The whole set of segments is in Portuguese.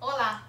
Olá!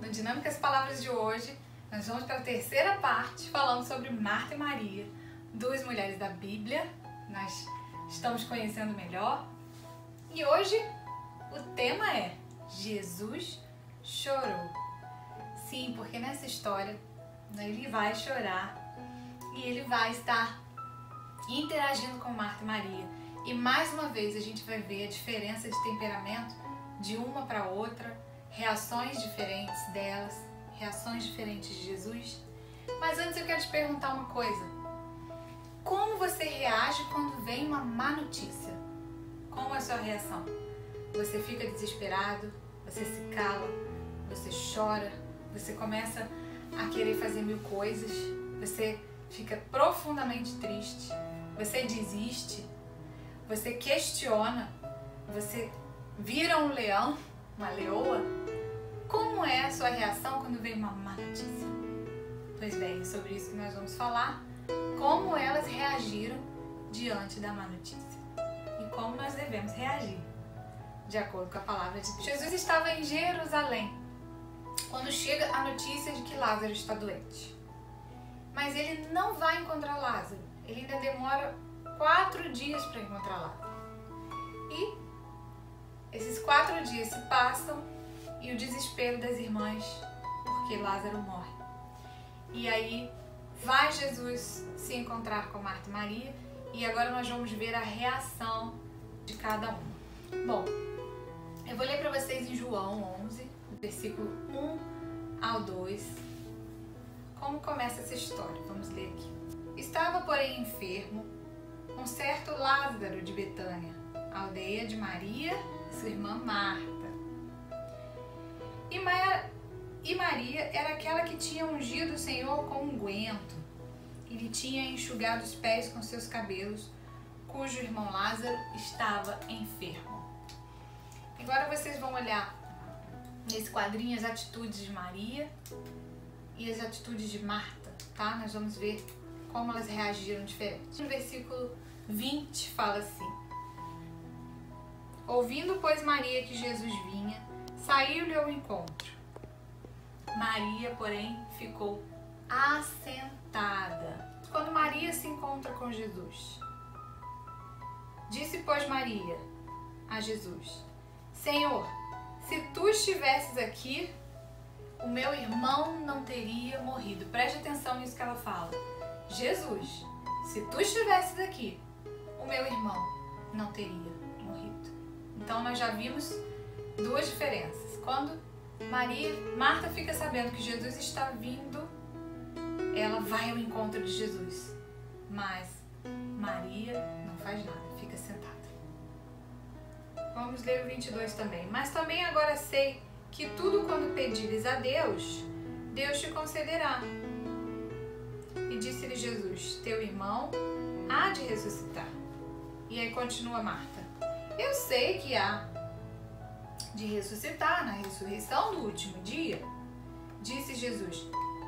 No Dinâmicas Palavras de hoje, nós vamos para a terceira parte falando sobre Marta e Maria, duas mulheres da Bíblia. Nós estamos conhecendo melhor. E hoje o tema é Jesus chorou. Sim, porque nessa história ele vai chorar e ele vai estar interagindo com Marta e Maria. E mais uma vez a gente vai ver a diferença de temperamento de uma para outra, reações diferentes delas, reações diferentes de Jesus. Mas antes eu quero te perguntar uma coisa. Como você reage quando vem uma má notícia? Como é a sua reação? Você fica desesperado? Você se cala? Você chora? Você começa a querer fazer mil coisas? Você fica profundamente triste? Você desiste? Você questiona? Você vira um leão? Uma leoa? Como é a sua reação quando vem uma má notícia? Pois bem, é sobre isso que nós vamos falar. Como elas reagiram diante da má notícia. E como nós devemos reagir, de acordo com a palavra de Deus. Jesus estava em Jerusalém quando chega a notícia de que Lázaro está doente. Mas ele não vai encontrar Lázaro. Ele ainda demora 4 dias para encontrar Lázaro. E esses 4 dias se passam e o desespero das irmãs, porque Lázaro morre. E aí vai Jesus se encontrar com Marta e Maria e agora nós vamos ver a reação de cada uma. Bom, eu vou ler para vocês em João 11, versículo 1 ao 2, como começa essa história. Vamos ler aqui. Estava, porém, enfermo um certo Lázaro de Betânia, aldeia de Maria e sua irmã Marta. E Maria era aquela que tinha ungido o Senhor com unguento e lhe tinha enxugado os pés com seus cabelos, cujo irmão Lázaro estava enfermo. Agora vocês vão olhar nesse quadrinho as atitudes de Maria e as atitudes de Marta, tá? Nós vamos ver como elas reagiram diferente. No versículo 20 fala assim: ouvindo, pois, Maria que Jesus vinha, saiu-lhe ao encontro. Maria, porém, ficou assentada. Quando Maria se encontra com Jesus, disse, pois, Maria a Jesus: Senhor, se tu estivesses aqui, o meu irmão não teria morrido. Preste atenção nisso que ela fala. Jesus, se tu estivesses aqui, o meu irmão não teria morrido. Então nós já vimos duas diferenças. Quando Marta fica sabendo que Jesus está vindo, ela vai ao encontro de Jesus. Mas Maria não faz nada, fica sentada. Vamos ler o 22 também. Mas também agora sei que tudo quando pedires a Deus, Deus te concederá. E disse-lhe Jesus: teu irmão há de ressuscitar. E aí continua Marta: eu sei que há de ressuscitar na ressurreição do último dia. Disse Jesus: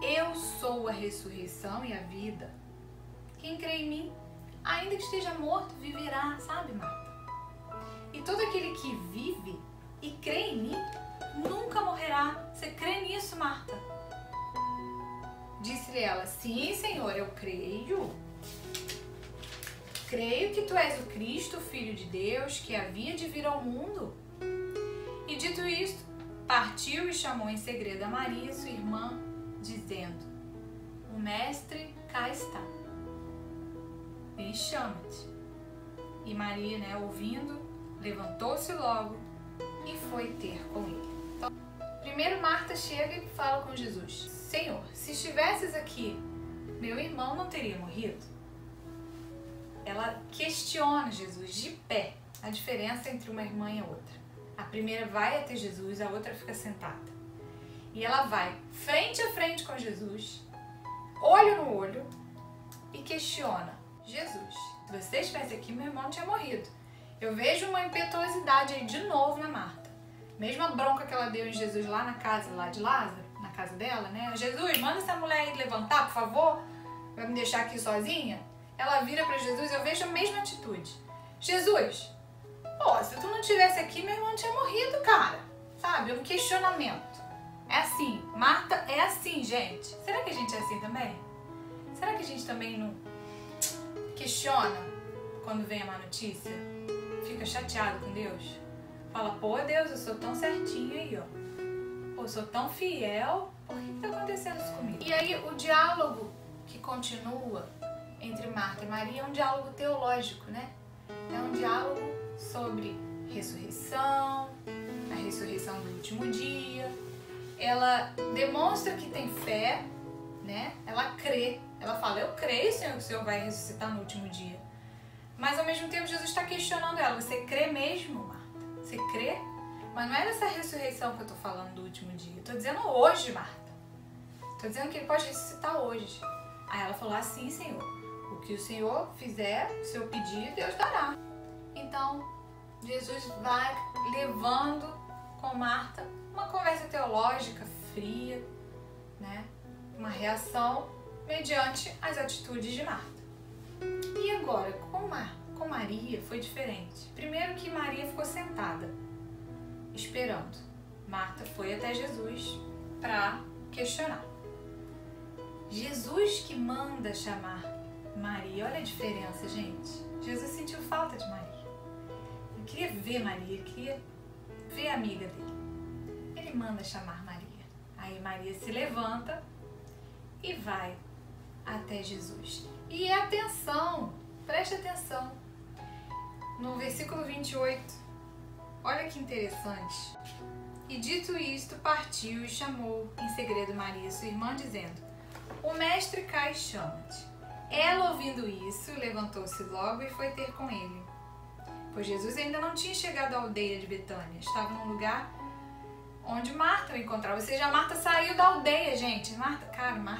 eu sou a ressurreição e a vida. Quem crê em mim, ainda que esteja morto, viverá. Sabe, Marta? E todo aquele que vive e crê em mim nunca morrerá. Você crê nisso, Marta? Disse-lhe ela: sim, Senhor, eu creio. Creio que tu és o Cristo, o Filho de Deus, que havia de vir ao mundo. E dito isto, partiu e chamou em segredo a Maria, sua irmã, dizendo: o mestre cá está e chama-te. E Maria, ouvindo, levantou-se logo e foi ter com ele. Então, primeiro Marta chega e fala com Jesus: Senhor, se estivesses aqui, meu irmão não teria morrido? Ela questiona Jesus de pé a diferença entre uma irmã e a outra. A primeira vai até Jesus, a outra fica sentada. E ela vai frente a frente com Jesus, olho no olho, e questiona: Jesus, se você estivesse aqui, meu irmão não tinha morrido. Eu vejo uma impetuosidade aí de novo na Marta. Mesma bronca que ela deu em Jesus lá na casa lá de Lázaro, na casa dela, né? Jesus, manda essa mulher aí levantar, por favor, vai me deixar aqui sozinha. Ela vira para Jesus, eu vejo a mesma atitude. Jesus, se tu não estivesse aqui, meu irmão tinha morrido, cara. Sabe? Um questionamento. É assim, Marta é assim, gente. Será que a gente é assim também? Será que a gente também não questiona quando vem a má notícia? Fica chateado com Deus? Fala, pô, Deus, eu sou tão certinho aí, ó. Pô, eu sou tão fiel, por que tá acontecendo isso comigo? E aí o diálogo que continua entre Marta e Maria é um diálogo teológico, né? É um diálogo sobre ressurreição, a ressurreição do último dia. Ela demonstra que tem fé, né? Ela crê. Ela fala, eu creio, Senhor, que o Senhor vai ressuscitar no último dia. Mas ao mesmo tempo Jesus está questionando ela. Você crê mesmo, Marta? Você crê? Mas não é dessa ressurreição que eu tô falando do último dia. Eu tô dizendo hoje, Marta. Tô dizendo que ele pode ressuscitar hoje. Aí ela falou, sim, Senhor. O que o Senhor fizer, o seu pedido, Deus dará. Então, Jesus vai levando com Marta uma conversa teológica fria, né? Uma reação mediante as atitudes de Marta. E agora, com Maria foi diferente. Primeiro que Maria ficou sentada, esperando. Marta foi até Jesus para questionar. Jesus que manda chamar Maria. Olha a diferença, gente. Jesus sentiu falta de Maria. Ele queria ver Maria, ele queria ver a amiga dele. Ele manda chamar Maria. Aí Maria se levanta e vai até Jesus. E atenção, preste atenção. No versículo 28, olha que interessante. E dito isto, partiu e chamou em segredo Maria, sua irmã, dizendo, o mestre cá e chama-te. Ela, ouvindo isso, levantou-se logo e foi ter com ele. Pois Jesus ainda não tinha chegado à aldeia de Betânia. Estava num lugar onde Marta o encontrava. Ou seja, a Marta saiu da aldeia, gente. Marta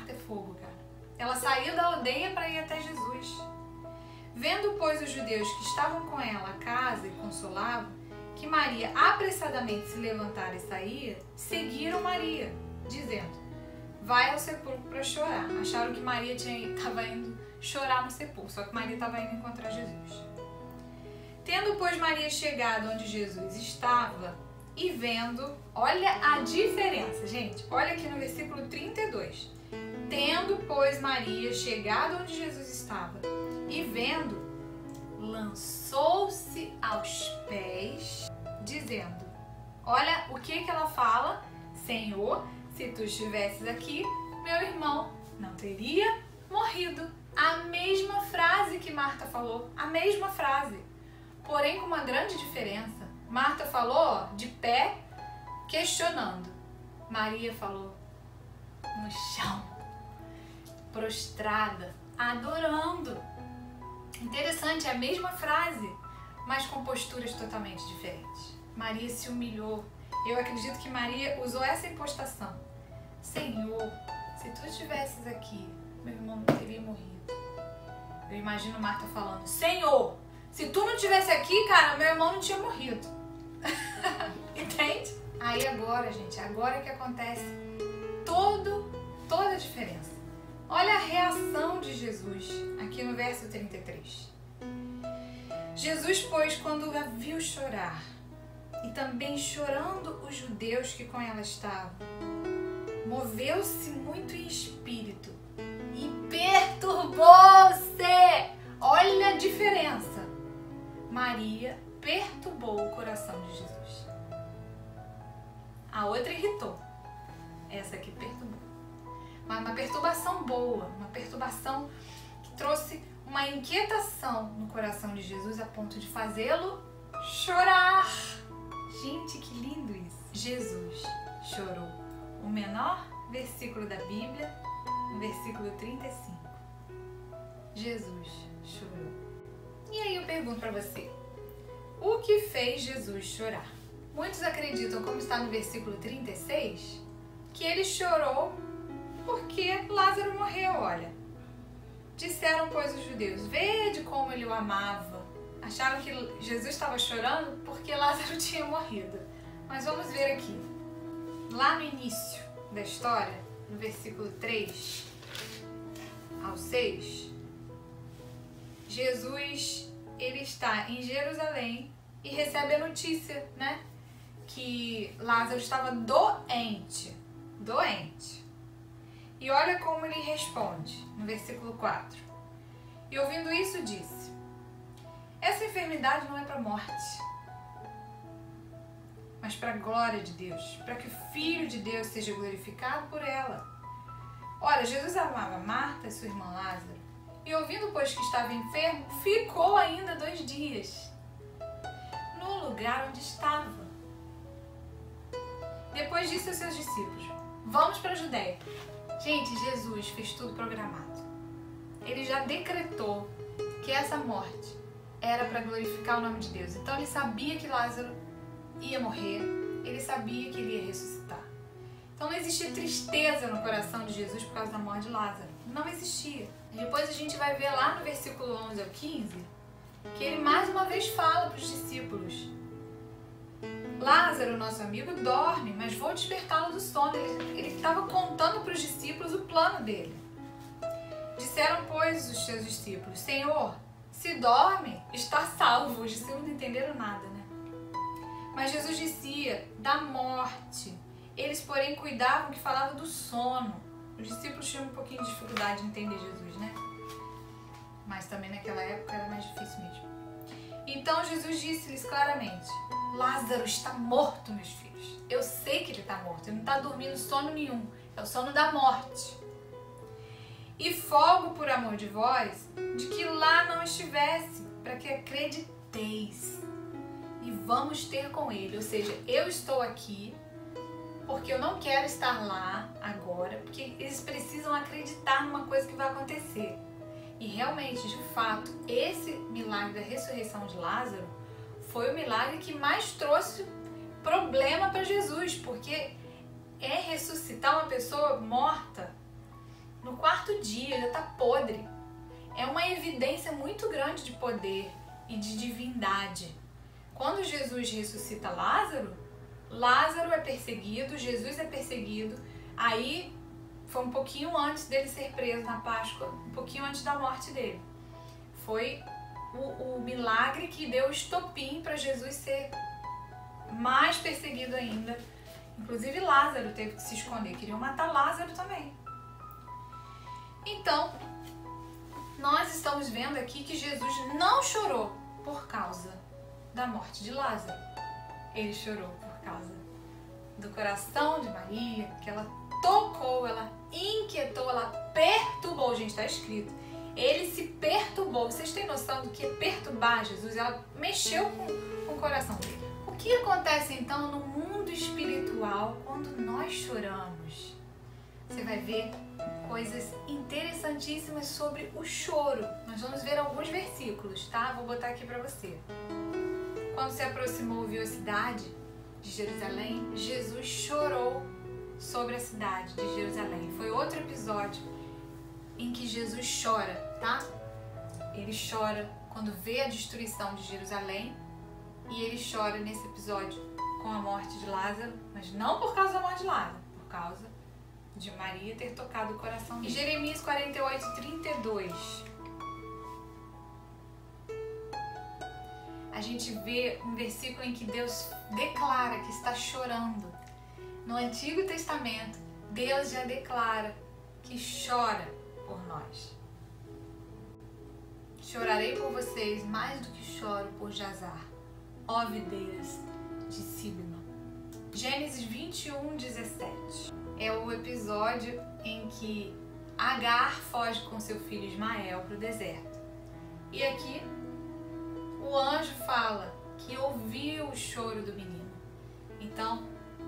é fogo, cara. Ela saiu da aldeia para ir até Jesus. Vendo, pois, os judeus que estavam com ela à casa e consolavam, que Maria apressadamente se levantara e saía, seguiram Maria, dizendo, vai ao sepulcro para chorar. Acharam que Maria estava indo chorar no sepulcro, só que Maria estava indo encontrar Jesus. Tendo, pois, Maria chegado onde Jesus estava e vendo, olha a diferença, gente, olha aqui no versículo 32. Tendo, pois, Maria chegado onde Jesus estava e vendo, lançou-se aos pés, dizendo, olha o que ela fala, Senhor, se tu estivesses aqui, meu irmão não teria morrido. A mesma frase que Marta falou, a mesma frase, porém com uma grande diferença. Marta falou de pé, questionando. Maria falou no chão, prostrada, adorando. Interessante, é a mesma frase, mas com posturas totalmente diferentes. Maria se humilhou. Eu acredito que Maria usou essa impostação. Senhor, se tu estivesses aqui, meu irmão não teria morrido. Eu imagino Marta falando, Senhor, se tu não estivesse aqui, cara, meu irmão não tinha morrido. Entende? Aí agora, gente, agora que acontece toda a diferença. Olha a reação de Jesus, aqui no verso 33. Jesus, pois, quando a viu chorar, e também chorando os judeus que com ela estavam, moveu-se muito em espírito e perturbou-se. Olha a diferença. Maria perturbou o coração de Jesus. A outra irritou. Essa aqui perturbou. Mas uma perturbação boa, uma perturbação que trouxe uma inquietação no coração de Jesus a ponto de fazê-lo chorar. Gente, que lindo isso! Jesus chorou. O menor versículo da Bíblia, no versículo 35. Jesus chorou. E aí eu pergunto para você, o que fez Jesus chorar? Muitos acreditam, como está no versículo 36, que ele chorou porque Lázaro morreu, olha. Disseram, pois, os judeus, vede como ele o amava. Acharam que Jesus estava chorando porque Lázaro tinha morrido. Mas vamos ver aqui. Lá no início da história, no versículo 3 ao 6, Jesus, ele está em Jerusalém e recebe a notícia, né? Que Lázaro estava doente. doente. E olha como ele responde, no versículo 4. E ouvindo isso, disse: essa enfermidade não é para a morte, mas para a glória de Deus, para que o Filho de Deus seja glorificado por ela. Ora, Jesus amava Marta e sua irmã Lázaro, e ouvindo, pois, que estava enfermo, ficou ainda 2 dias no lugar onde estava. Depois disse aos seus discípulos: vamos para a Judéia. Gente, Jesus fez tudo programado. Ele já decretou que essa morte era para glorificar o nome de Deus. Então ele sabia que Lázaro ia morrer, ele sabia que ele ia ressuscitar. Então não existia tristeza no coração de Jesus por causa da morte de Lázaro. Não existia. Depois a gente vai ver lá no versículo 11 ao 15 que ele mais uma vez fala para os discípulos: Lázaro, nosso amigo, dorme, mas vou despertá-lo do sono. Ele estava contando para os discípulos o plano dele. Disseram, pois, os seus discípulos: Senhor, se dorme, está salvo. Os discípulos não entenderam nada, né? Mas Jesus dizia da morte. Eles, porém, cuidavam que falava do sono. Os discípulos tinham um pouquinho de dificuldade de entender Jesus, né? Mas também naquela época era mais difícil mesmo. Então Jesus disse-lhes claramente: Lázaro está morto, meus filhos. Eu sei que ele está morto. Ele não está dormindo sono nenhum. É o sono da morte. E folgo por amor de vós, de que lá não estivesse, para que acrediteis. E vamos ter com ele. Ou seja, eu estou aqui porque eu não quero estar lá agora, porque eles precisam acreditar numa coisa que vai acontecer. E realmente, de fato, esse milagre da ressurreição de Lázaro foi o milagre que mais trouxe problema para Jesus, porque é ressuscitar uma pessoa morta no 4º dia, já está podre. É uma evidência muito grande de poder e de divindade. Quando Jesus ressuscita Lázaro, Lázaro é perseguido, Jesus é perseguido. Aí foi um pouquinho antes dele ser preso na Páscoa, um pouquinho antes da morte dele. Foi o milagre que deu o estopim para Jesus ser mais perseguido ainda. Inclusive Lázaro teve que se esconder, queriam matar Lázaro também. Então, nós estamos vendo aqui que Jesus não chorou por causa da morte de Lázaro. Ele chorou por causa do coração de Maria, que ela tocou, ela inquietou, ela perturbou. Gente, está escrito. Ele se perturbou. Vocês têm noção do que é perturbar Jesus? Ela mexeu com o coração dele. O que acontece então no mundo espiritual quando nós choramos? Você vai ver coisas interessantíssimas sobre o choro. Nós vamos ver alguns versículos, tá? Vou botar aqui para você. Quando se aproximou e viu a cidade de Jerusalém, Jesus chorou sobre a cidade de Jerusalém. Foi outro episódio em que Jesus chora, tá? Ele chora quando vê a destruição de Jerusalém e ele chora nesse episódio com a morte de Lázaro, mas não por causa da morte de Lázaro, por causa de Maria ter tocado o coração dele. Em Jeremias 48:32, a gente vê um versículo em que Deus declara que está chorando. No Antigo Testamento, Deus já declara que chora por nós. Chorarei por vocês mais do que choro por Jazar, ó videiras de Sibma. Gênesis 21:17 é o episódio em que Agar foge com seu filho Ismael para o deserto. E aqui o anjo fala que ouviu o choro do menino. Então,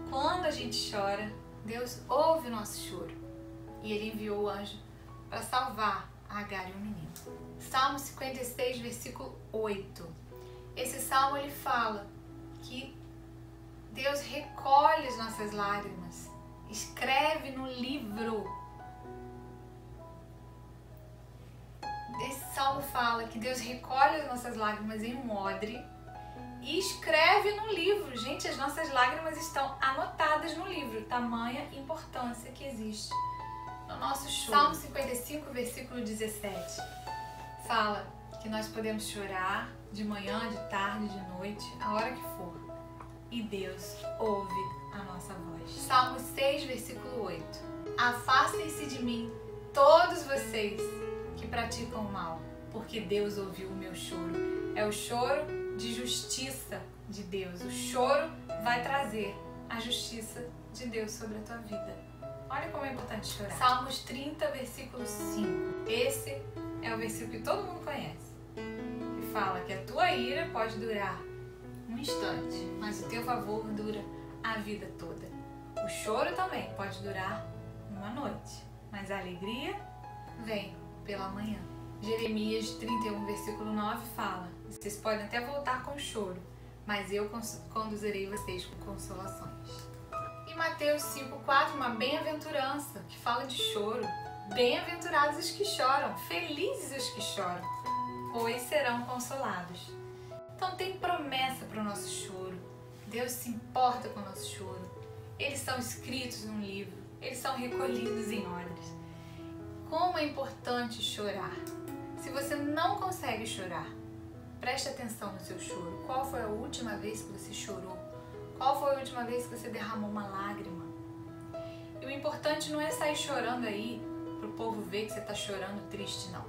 quando a gente chora, Deus ouve o nosso choro. E ele enviou o anjo para salvar Agar e o menino. Salmo 56, versículo 8. Esse salmo ele fala que Deus recolhe as nossas lágrimas, escreve no livro. Esse salmo fala que Deus recolhe as nossas lágrimas em um odre e escreve no livro. Gente, as nossas lágrimas estão anotadas no livro, tamanha importância que existe no nosso choro. Salmo 55, versículo 17, fala que nós podemos chorar de manhã, de tarde, de noite, a hora que for. E Deus ouve a nossa voz. Salmo 6, versículo 8. Afastem-se de mim, todos vocês que praticam o mal, porque Deus ouviu o meu choro. É o choro de justiça de Deus. O choro vai trazer a justiça de Deus sobre a tua vida. Olha como é importante chorar. Salmos 30, versículo 5. Esse é o versículo que todo mundo conhece. Que fala que a tua ira pode durar um instante, mas o teu favor dura a vida toda. O choro também pode durar uma noite, mas a alegria vem pela manhã. Jeremias 31, versículo 9 fala: vocês podem até voltar com choro, mas eu conduzirei vocês com consolações. E Mateus 5,4, uma bem-aventurança que fala de choro. Bem-aventurados os que choram, felizes os que choram, pois serão consolados. Então tem promessa para o nosso choro. Deus se importa com o nosso choro. Eles são escritos num livro, eles são recolhidos em odres. Como é importante chorar. Se você não consegue chorar, preste atenção no seu choro. Qual foi a última vez que você chorou? Qual foi a última vez que você derramou uma lágrima? E o importante não é sair chorando aí para o povo ver que você está chorando triste, não.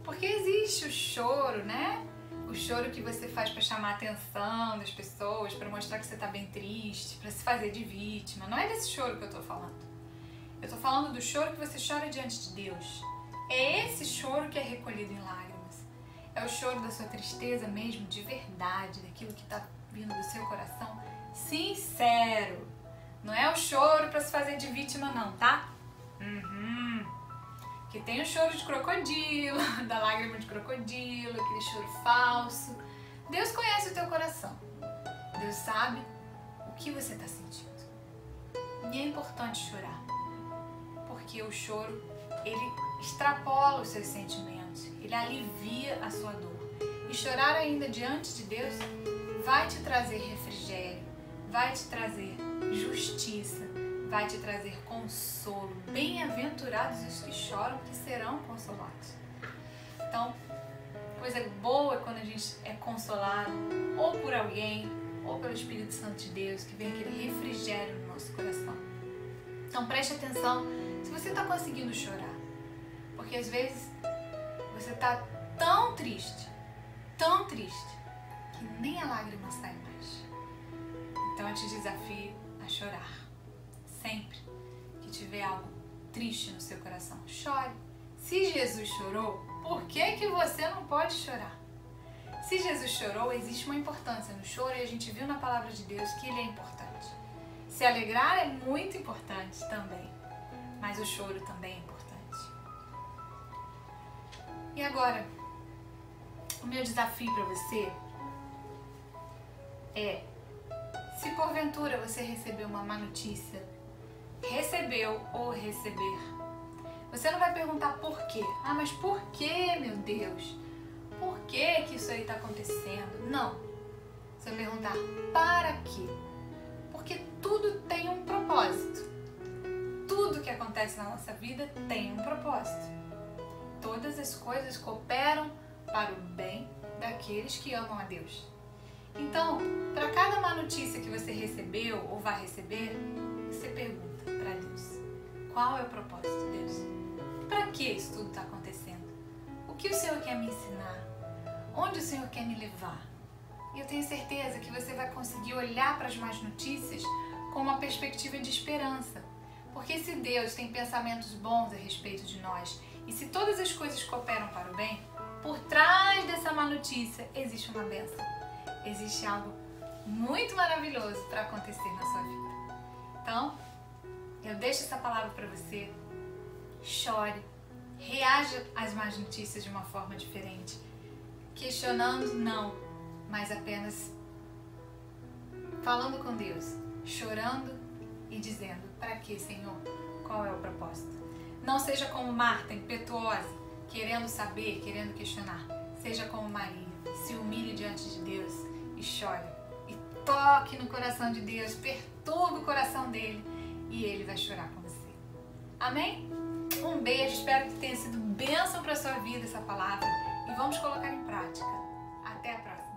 Porque existe o choro, né? O choro que você faz para chamar a atenção das pessoas, para mostrar que você está bem triste, para se fazer de vítima. Não é desse choro que eu estou falando. Eu estou falando do choro que você chora diante de Deus. É esse choro que é recolhido em lágrimas. É o choro da sua tristeza mesmo, de verdade, daquilo que está vindo do seu coração, sincero. Não é o choro para se fazer de vítima não, tá? Que tem o choro de crocodilo, da lágrima de crocodilo, aquele choro falso. Deus conhece o teu coração. Deus sabe o que você está sentindo. E é importante chorar, porque o choro, ele extrapola os seus sentimentos, ele alivia a sua dor. E chorar ainda diante de Deus vai te trazer refrigério, vai te trazer justiça, vai te trazer consolo. Bem-aventurados os que choram, que serão consolados. Então, coisa boa é quando a gente é consolado ou por alguém, ou pelo Espírito Santo de Deus, que vem aquele refrigério no nosso coração. Então preste atenção se você está conseguindo chorar. Porque às vezes você está tão triste, que nem a lágrima sai mais. Então eu te desafio a chorar. Sempre que tiver algo triste no seu coração, chore. Se Jesus chorou, por que você não pode chorar? Se Jesus chorou, existe uma importância no choro e a gente viu na palavra de Deus que ele é importante. Se alegrar é muito importante também, mas o choro também é importante. E agora, o meu desafio para você é: se porventura você recebeu uma má notícia, recebeu ou receber, você não vai perguntar por quê. Ah, mas por que, meu Deus? Por que isso aí está acontecendo? Não. Você vai perguntar para quê? Porque tudo tem um propósito. Tudo que acontece na nossa vida tem um propósito. Todas as coisas cooperam para o bem daqueles que amam a Deus. Então, para cada má notícia que você recebeu ou vai receber, você pergunta para Deus: qual é o propósito, Deus? Para que isso tudo está acontecendo? O que o Senhor quer me ensinar? Onde o Senhor quer me levar? E eu tenho certeza que você vai conseguir olhar para as más notícias com uma perspectiva de esperança. Porque se Deus tem pensamentos bons a respeito de nós, e se todas as coisas cooperam para o bem, por trás dessa má notícia existe uma bênção. Existe algo muito maravilhoso para acontecer na sua vida. Então, eu deixo essa palavra para você. Chore, reaja às más notícias de uma forma diferente. Questionando, não, mas apenas falando com Deus, chorando e dizendo: para que, Senhor? Qual é o propósito? Não seja como Marta, impetuosa, querendo saber, querendo questionar. Seja como Maria, se humilhe diante de Deus e chore. E toque no coração de Deus, perturbe o coração dele e ele vai chorar com você. Amém? Um beijo, espero que tenha sido bênção para a sua vida essa palavra e vamos colocar em prática. Até a próxima!